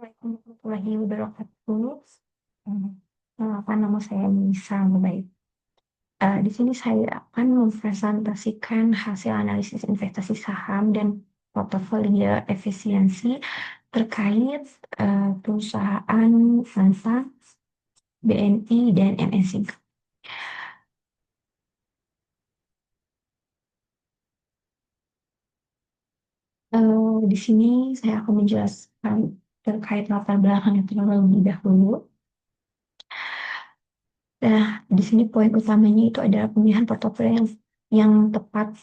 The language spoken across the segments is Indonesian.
Assalamualaikum warahmatullahi wabarakatuh. Hmm, nama saya Nisa Mubaid. Di sini saya akan mempresentasikan hasil analisis investasi saham dan portofolio efisiensi terkait perusahaan Santa, BNI, dan MNC. Di sini saya akan menjelaskan terkait latar belakang terlebih dahulu. Nah, di sini poin utamanya itu adalah pemilihan portofolio yang tepat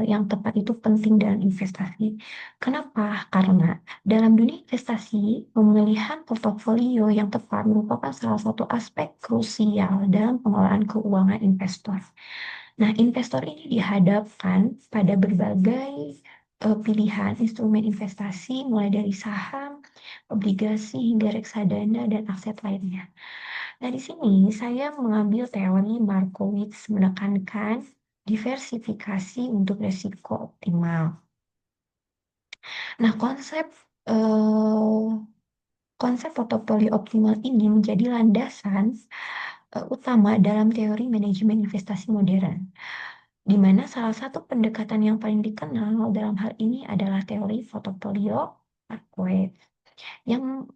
yang tepat itu penting dalam investasi. Kenapa? Karena dalam dunia investasi, pemilihan portofolio yang tepat merupakan salah satu aspek krusial dalam pengelolaan keuangan investor. Nah, investor ini dihadapkan pada berbagai pilihan instrumen investasi mulai dari saham, obligasi hingga reksadana dan aset lainnya. Nah, di sini saya mengambil teori Markowitz menekankan diversifikasi untuk risiko optimal. Nah, eh, konsep portofolio optimal ini menjadi landasan utama dalam teori manajemen investasi modern, di mana salah satu pendekatan yang paling dikenal dalam hal ini adalah teori portofolio Markowitz yang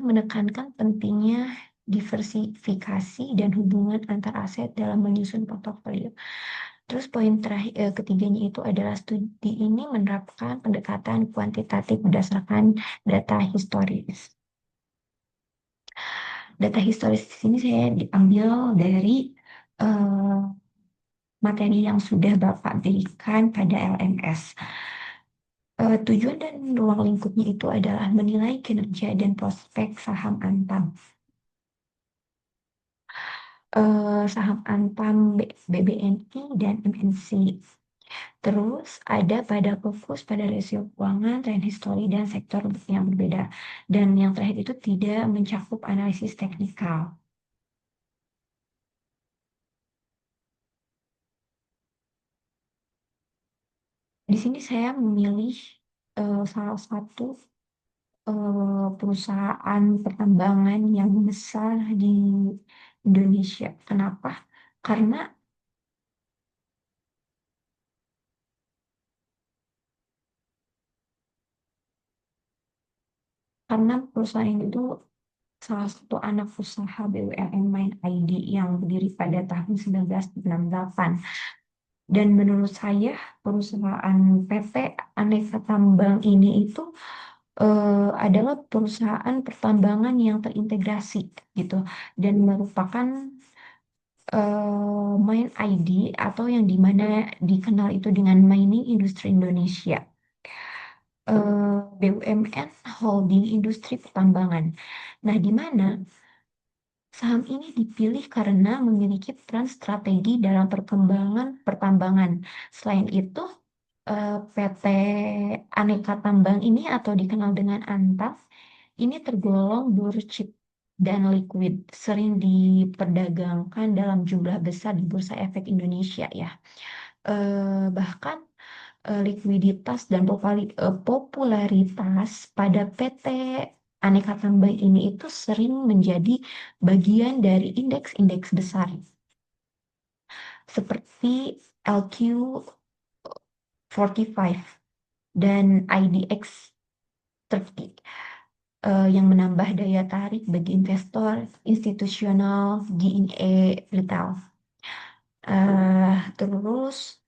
menekankan pentingnya diversifikasi dan hubungan antar aset dalam menyusun portofolio. Terus poin terakhir ketiganya itu adalah studi ini menerapkan pendekatan kuantitatif berdasarkan data historis. Data historis di sini saya diambil dari eh, materi yang sudah Bapak berikan pada LMS. Tujuan dan ruang lingkupnya itu adalah menilai kinerja dan prospek saham Antam. Saham Antam, BBNI, dan MNC. Terus ada pada fokus pada rasio keuangan, tren histori, dan sektor yang berbeda. Dan yang terakhir itu tidak mencakup analisis teknikal. Di sini saya memilih salah satu perusahaan pertambangan yang besar di Indonesia. Kenapa? Karena perusahaan itu salah satu anak usaha BUMN Main ID yang berdiri pada tahun 1968. Dan menurut saya perusahaan PT Aneka Tambang ini itu adalah perusahaan pertambangan yang terintegrasi gitu dan merupakan Main ID atau yang dimana dikenal itu dengan Mining Industri Indonesia. BUMN Holding Industri Pertambangan. Nah, di mana saham ini dipilih karena memiliki peran strategi dalam perkembangan pertambangan. Selain itu, PT Aneka Tambang ini atau dikenal dengan Antas, ini tergolong blue chip dan liquid, sering diperdagangkan dalam jumlah besar di Bursa Efek Indonesia ya. Bahkan likuiditas dan popularitas pada PT Aneka Tambang ini itu sering menjadi bagian dari indeks-indeks besar seperti LQ45 dan IDX 30 yang menambah daya tarik bagi investor institusional di retail. Terus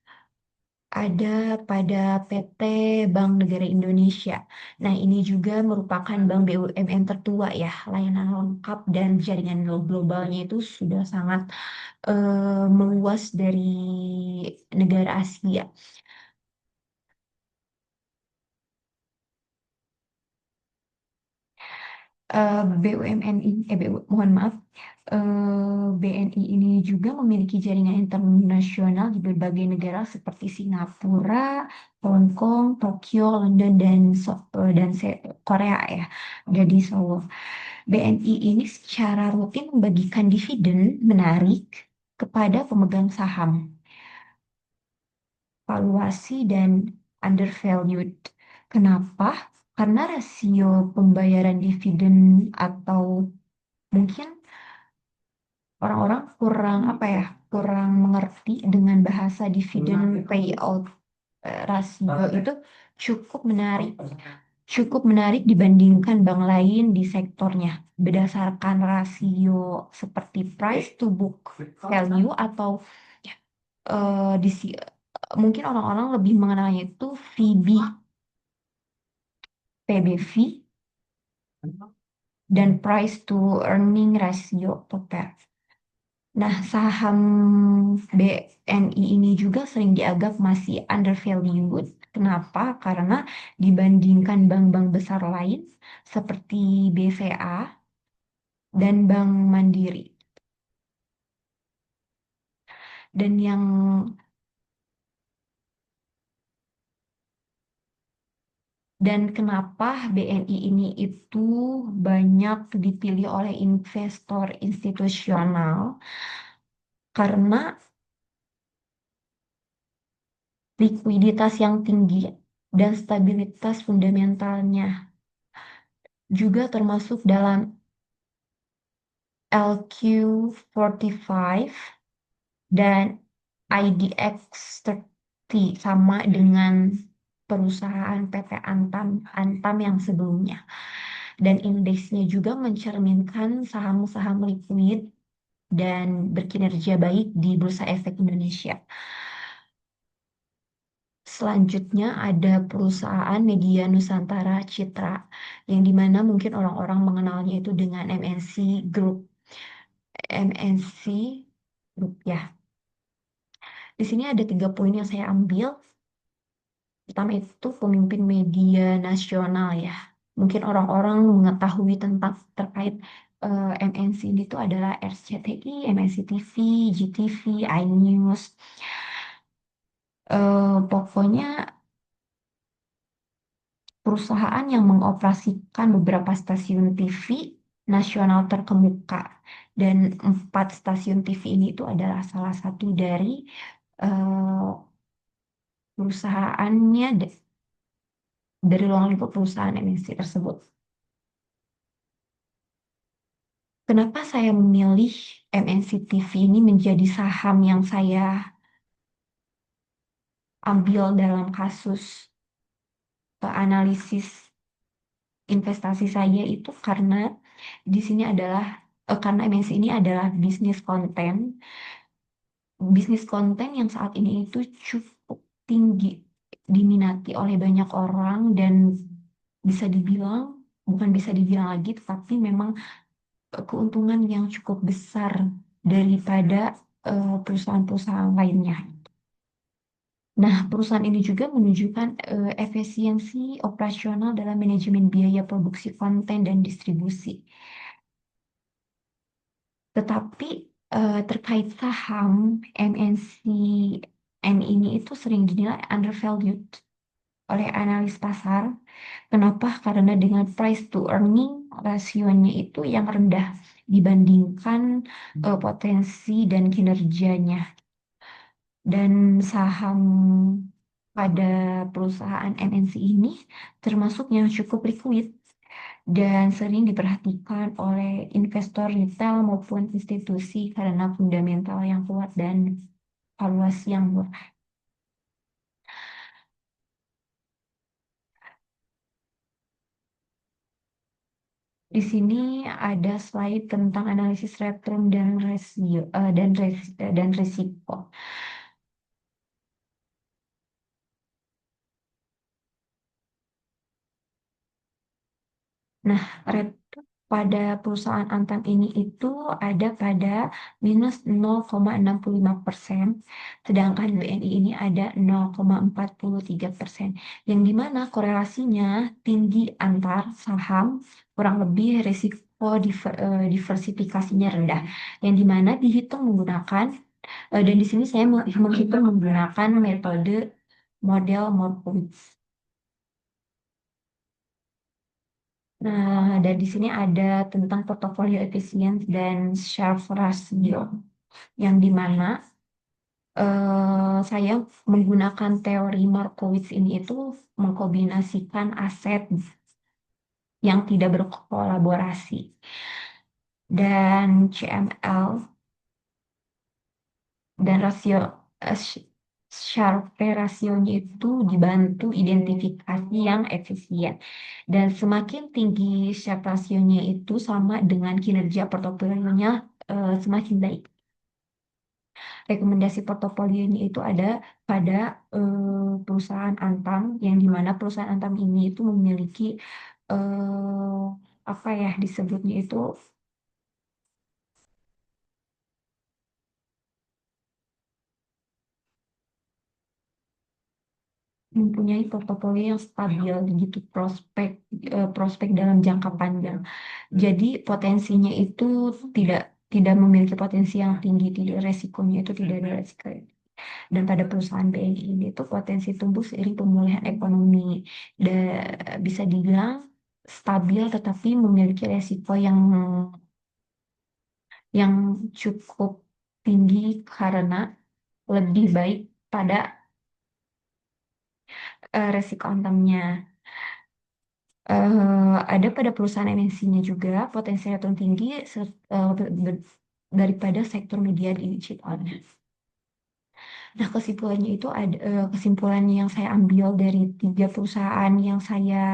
ada pada PT Bank Negara Indonesia. Nah, ini juga merupakan bank BUMN tertua ya. Layanan lengkap dan jaringan globalnya itu sudah sangat meluas dari negara Asia. BUMN ini, mohon maaf, BNI ini juga memiliki jaringan internasional di berbagai negara seperti Singapura, Hong Kong, Tokyo, London, dan Korea ya, ada di Seoul. BNI ini secara rutin membagikan dividen menarik kepada pemegang saham, valuasi dan undervalued. Kenapa? karena rasio pembayaran dividen atau mungkin orang-orang kurang apa ya, kurang mengerti dengan bahasa dividen payout rasio itu cukup menarik. Cukup menarik dibandingkan bank lain di sektornya. Berdasarkan rasio seperti price to book value atau eh, di si- mungkin orang-orang lebih mengenalnya itu VB, PBV, dan price to earning ratio atau PER. Nah, saham BNI ini juga sering dianggap masih undervalued. Kenapa? Karena dibandingkan bank-bank besar lain seperti BCA dan Bank Mandiri. Dan yang dan kenapa BNI ini itu banyak dipilih oleh investor institusional? Karena likuiditas yang tinggi dan stabilitas fundamentalnya juga termasuk dalam LQ45 dan IDX30 sama dengan perusahaan PT Antam yang sebelumnya. Dan indeksnya juga mencerminkan saham-saham likuid dan berkinerja baik di Bursa Efek Indonesia. Selanjutnya ada perusahaan media Nusantara Citra, yang dimana mungkin orang-orang mengenalnya itu dengan MNC Group. MNC Group ya. Di sini ada 3 poin yang saya ambil. Pertama itu pemimpin media nasional ya. Mungkin orang-orang mengetahui tentang terkait MNC ini itu adalah RCTI, MNC TV, GTV, iNews. Pokoknya perusahaan yang mengoperasikan beberapa stasiun TV nasional terkemuka. Dan 4 stasiun TV ini itu adalah salah satu dari eh, perusahaannya dari ruang lingkup perusahaan MNC tersebut. Kenapa saya memilih MNC TV ini menjadi saham yang saya ambil dalam kasus analisis investasi saya itu karena di sini adalah karena MNC ini adalah bisnis konten yang saat ini itu cukup tinggi diminati oleh banyak orang dan bisa dibilang bukan bisa dibilang lagi tetapi memang keuntungan yang cukup besar daripada perusahaan-perusahaan lainnya. Nah, perusahaan ini juga menunjukkan efisiensi operasional dalam manajemen biaya produksi konten dan distribusi. Tetapi terkait saham MNCN ini itu sering dinilai undervalued oleh analis pasar. Kenapa? Karena dengan price to earning rasionya itu yang rendah dibandingkan potensi dan kinerjanya. Dan saham pada perusahaan MNC ini termasuk yang cukup liquid dan sering diperhatikan oleh investor retail maupun institusi karena fundamental yang kuat dan valuasi yang murah. Di sini ada slide tentang analisis return dan rasio dan risiko. Nah, return pada perusahaan Antam ini itu ada pada minus 0,65%, sedangkan BNI ini ada 0,43%, yang dimana korelasinya tinggi antar saham, kurang lebih risiko diversifikasinya rendah, yang dimana dihitung menggunakan, dan di sini saya menghitung menggunakan metode model Markowitz. Nah, dan di sini ada tentang portofolio efisien dan Sharpe ratio, yang dimana saya menggunakan teori Markowitz ini itu mengkombinasikan aset yang tidak berkolaborasi. Dan CML dan rasio Sharpe rasionya itu dibantu identifikasi yang efisien. Dan semakin tinggi Sharpe rasionya itu sama dengan kinerja portofolionya semakin baik. Rekomendasi portofolionya itu ada pada perusahaan Antam, yang dimana perusahaan Antam ini itu memiliki apa ya disebutnya itu, mempunyai portofolio yang stabil gitu, prospek dalam jangka panjang. Jadi potensinya itu tidak tidak memiliki potensi yang tinggi, tidak resikonya itu tidak ada resiko. Dan pada perusahaan BNI ini itu potensi tumbuh seiring pemulihan ekonomi. Bisa dibilang stabil tetapi memiliki resiko yang cukup tinggi karena lebih baik pada resiko antamnya. Ada pada perusahaan MNC-nya juga potensi return tinggi daripada sektor media digital. Nah, kesimpulannya itu ada kesimpulan yang saya ambil dari tiga perusahaan yang saya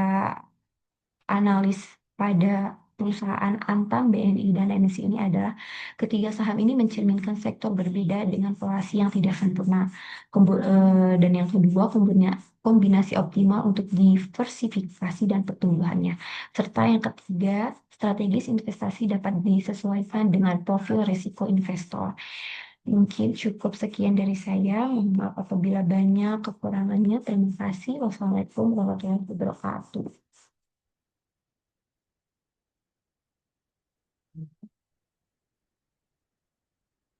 analis pada perusahaan Antam, BNI, dan MNC ini adalah ketiga saham ini mencerminkan sektor berbeda dengan polasi yang tidak sempurna. Dan yang kedua, kombinasi optimal untuk diversifikasi dan pertumbuhannya. Serta yang ketiga, strategis investasi dapat disesuaikan dengan profil risiko investor. Mungkin cukup sekian dari saya. Mohon maaf apabila banyak kekurangannya. Terima kasih. Wassalamualaikum warahmatullahi wabarakatuh.